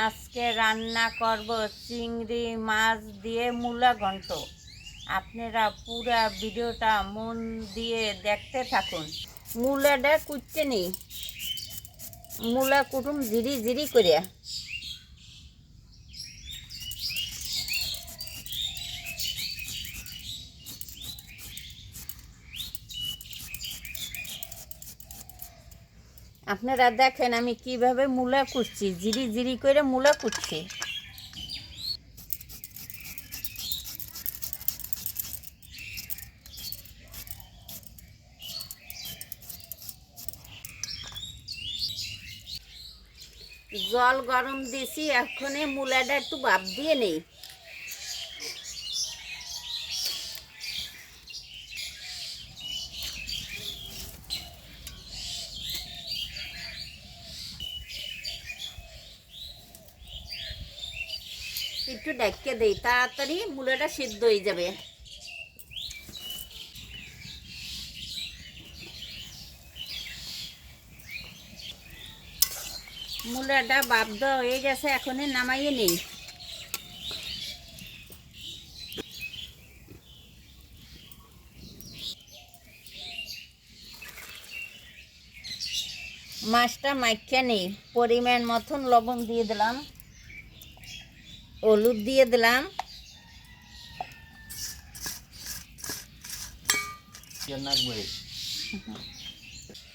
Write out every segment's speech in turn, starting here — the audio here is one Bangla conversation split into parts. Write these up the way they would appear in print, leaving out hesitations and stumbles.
আজকে রান্না করব চিংড়ি মাছ দিয়ে মূলা ঘন্ট। আপনারা পুরা ভিডিওটা মন দিয়ে দেখতে থাকুন। মূলাটা কুটতে নেই, মূলা কুটুম জিরি জিরি করিয়া। আপনারা দেখেন আমি কিভাবে মূলা কুটছি, জিরি জিরি করে মূলা কুটছি। জল গরম দিয়েছি, এখন মূলাটা একটু ভাপ দিয়ে নেই। একটু ঢেকে দেই, তাড়াতাড়ি মূলাটা সিদ্ধ হয়ে যাবে। মূলাটা ভাপ দেওয়া হয়ে গেছে, এখন নামাইয়ে নেই। মাছটা মাখিয়ে নেই, পরিমাণ মতন লবণ দিয়ে দিলাম, হলুদ দিয়ে দিলাম,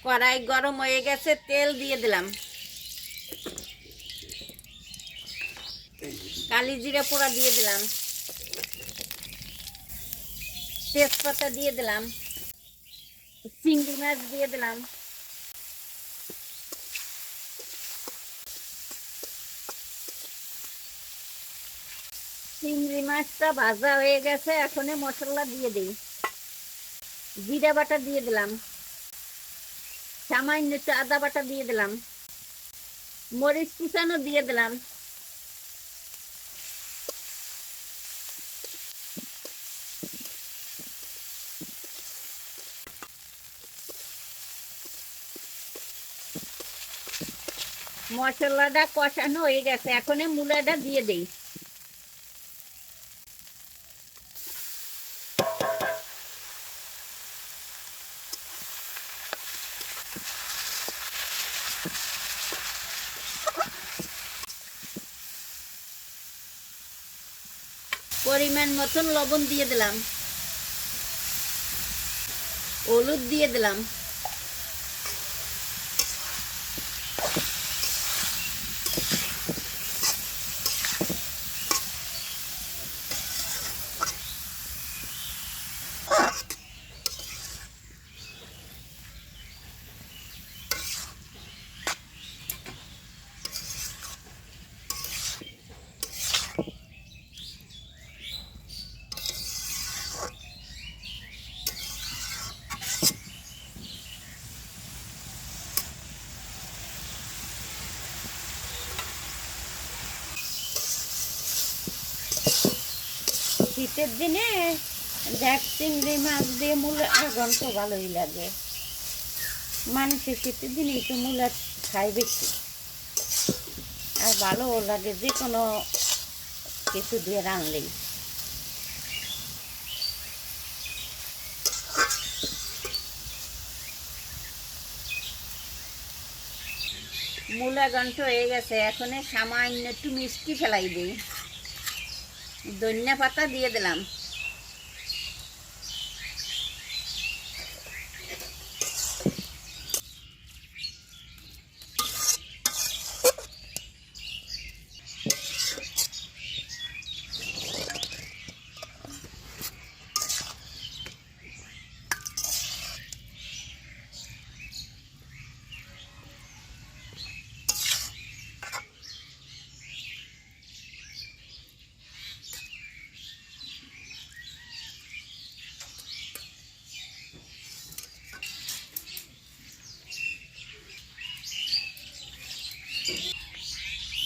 কড়াই গরম হয়ে গেছে, তেল দিয়ে দিলাম, কালি জিরা পোড়া দিয়ে দিলাম, তেজপাতা দিয়ে দিলাম, চিংড়ি মাছ দিয়ে দিলাম, চিংড়ি মাছটা ভাজা হয়ে গেছে, এখন মশলা দিয়ে দিই। জিরা বাটা দিয়ে দিলাম, সামান্য একটু আদা বাটা দিয়ে দিলাম, মরিচ কুচানো দিয়ে দিলাম, মশলাটা কষানো হয়ে গেছে, এখন মূলাটা দিয়ে দেই। পরিমাণ মতন লবণ দিয়ে দিলাম, হলুদ দিয়ে দিলাম, শীতের দিনে দেখ চিংড়ি মাছ দিয়ে মূলা ঘন্ট ভালোই লাগে। মানুষের শীতের দিনে একটু মূলা খাই বেশি, আর ভালোও লাগে যে কোনো কিছু দিয়ে রানলেই। মূলা ঘন্ট হয়ে গেছে, এখন সামান্য একটু মিষ্টি ফেলাই দিই, ধনিয়া পাতা দিয়ে দিলাম,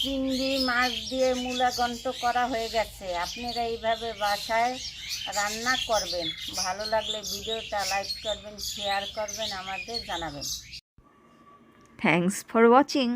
চিংড়ি মাছ দিয়ে মূলা ঘন্ট করা হয়ে গেছে। আপনারা এইভাবে বাসায় রান্না করবেন। ভালো লাগলে ভিডিওটা লাইক করবেন, শেয়ার করবেন, আমাদের জানাবেন। Thanks for watching.